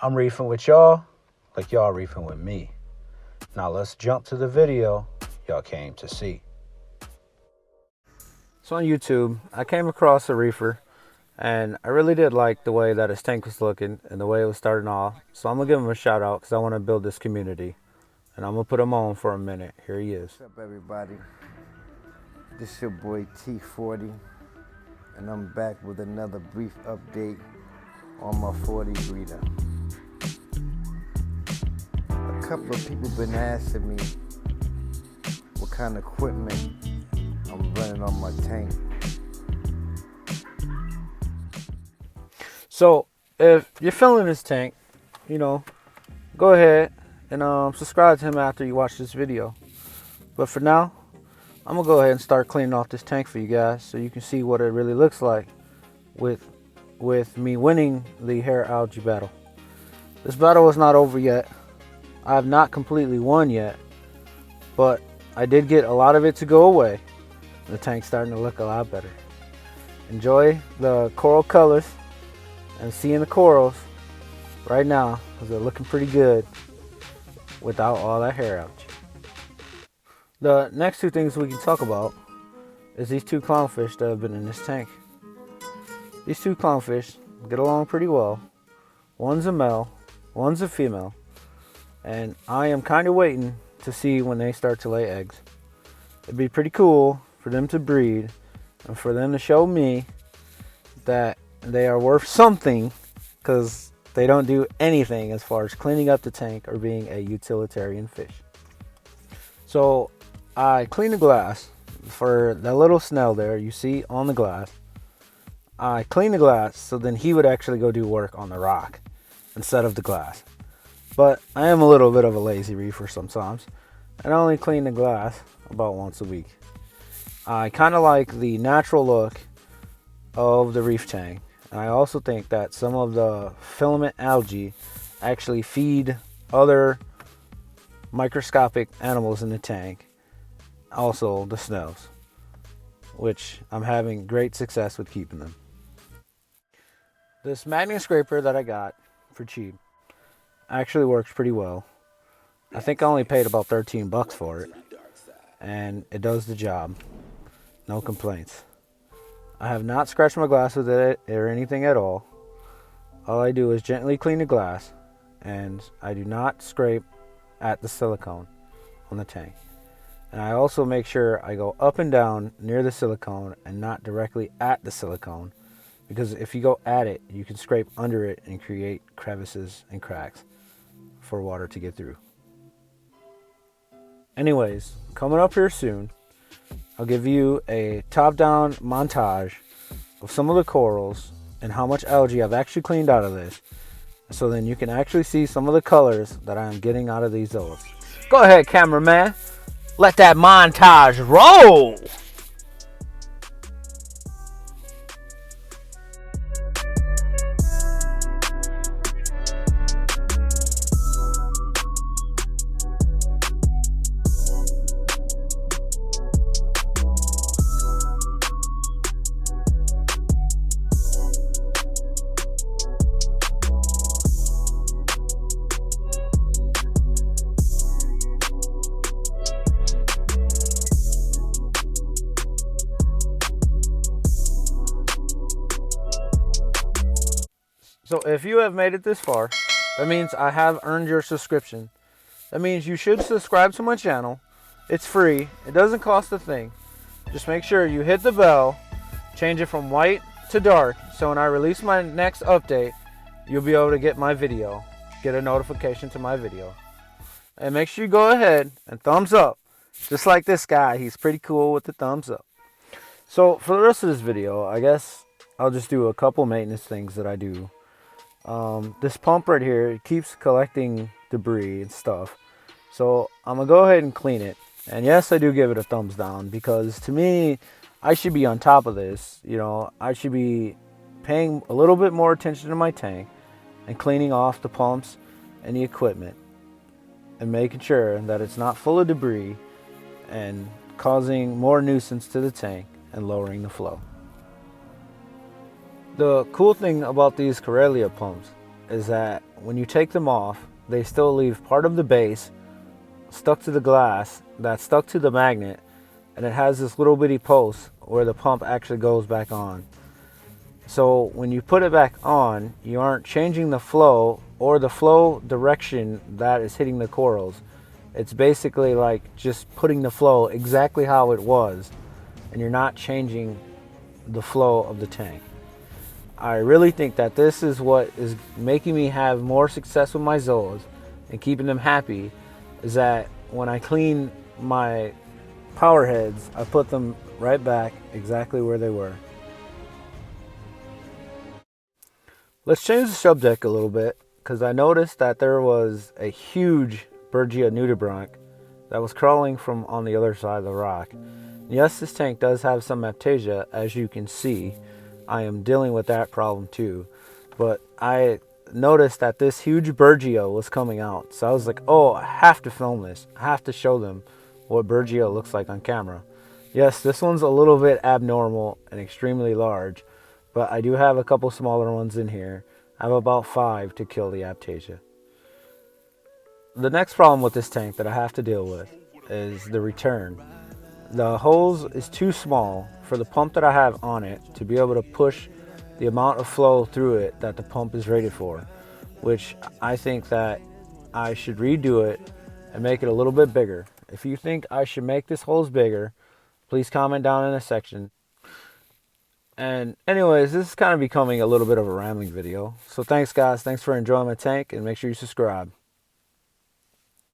I'm reefing with y'all like y'all reefing with me. Now let's jump to the video y'all came to see. So on YouTube, I came across a reefer, and I really did like the way that his tank was looking and the way it was starting off. So I'm going to give him a shout out because I want to build this community. And I'm going to put him on for a minute. Here he is. What's up, everybody? This is your boy T40, and I'm back with another brief update on my 40 breeder. A couple of people been asking me what kind of equipment I'm running on my tank. So if you're filling this tank, go ahead and subscribe to him after you watch this video. But for now, I'm gonna go ahead and start cleaning off this tank for you guys so you can see what it really looks like with me winning the hair algae battle. This battle is not over yet. I have not completely won yet, but I did get a lot of it to go away. The tank's starting to look a lot better. Enjoy the coral colors and seeing the corals right now because they're looking pretty good without all that hair algae. The next two things we can talk about is these two clownfish that have been in this tank. These two clownfish get along pretty well. One's a male, one's a female, and I am kind of waiting to see when they start to lay eggs. It'd be pretty cool for them to breed and for them to show me that they are worth something, because they don't do anything as far as cleaning up the tank or being a utilitarian fish. So I clean the glass for that little snail there you see on the glass. I clean the glass so then he would actually go do work on the rock instead of the glass. But I am a little bit of a lazy reefer sometimes, and I only clean the glass about once a week. I kind of like the natural look of the reef tank, and I also think that some of the filament algae actually feed other microscopic animals in the tank, also the snails, which I'm having great success with keeping them. This magnet scraper that I got for cheap actually works pretty well. I think I only paid about 13 bucks for it, and it does the job. No complaints. I have not scratched my glass with it or anything at all. All I do is gently clean the glass, and I do not scrape at the silicone on the tank. And I also make sure I go up and down near the silicone and not directly at the silicone, because if you go at it, you can scrape under it and create crevices and cracks for water to get through. Anyways, coming up here soon, I'll give you a top-down montage of some of the corals and how much algae I've actually cleaned out of this, so then you can actually see some of the colors that I'm getting out of these zoas. Go ahead, cameraman. Let that montage roll. So if you have made it this far, that means I have earned your subscription. That means you should subscribe to my channel. It's free. It doesn't cost a thing. Just make sure you hit the bell, change it from white to dark, so when I release my next update, you'll be able to get my video, get a notification to my video. And make sure you go ahead and thumbs up. Just like this guy, he's pretty cool with the thumbs up. So for the rest of this video, I guess I'll just do a couple maintenance things that I do. This pump right here, it keeps collecting debris and stuff, so I'm gonna go ahead and clean it. And yes, I do give it a thumbs down, because to me, I should be on top of this. I should be paying a little bit more attention to my tank and cleaning off the pumps and the equipment and making sure that it's not full of debris and causing more nuisance to the tank and lowering the flow. The cool thing about these Corellia pumps is that when you take them off, they still leave part of the base stuck to the glass that's stuck to the magnet, and it has this little bitty post where the pump actually goes back on. So when you put it back on, you aren't changing the flow or the flow direction that is hitting the corals. It's basically like just putting the flow exactly how it was, and you're not changing the flow of the tank. I really think that this is what is making me have more success with my zoas and keeping them happy, is that when I clean my power heads, I put them right back exactly where they were. Let's change the subject a little bit, because I noticed that there was a huge Bergia nudibranch that was crawling from on the other side of the rock. Yes, this tank does have some aptasia, as you can see. I am dealing with that problem too, but I noticed that this huge Bergia was coming out, so I was like, oh, I have to film this. I have to show them what Bergia looks like on camera. Yes, this one's a little bit abnormal and extremely large, but I do have a couple smaller ones in here. I have about 5 to kill the aptasia. The next problem with this tank that I have to deal with is the return. The hose is too small for the pump that I have on it to be able to push the amount of flow through it that the pump is rated for, which I think that I should redo it and make it a little bit bigger. If you think I should make this hose bigger, please comment down in the section. And anyways, this is kind of becoming a little bit of a rambling video. So thanks guys, thanks for enjoying my tank, and make sure you subscribe.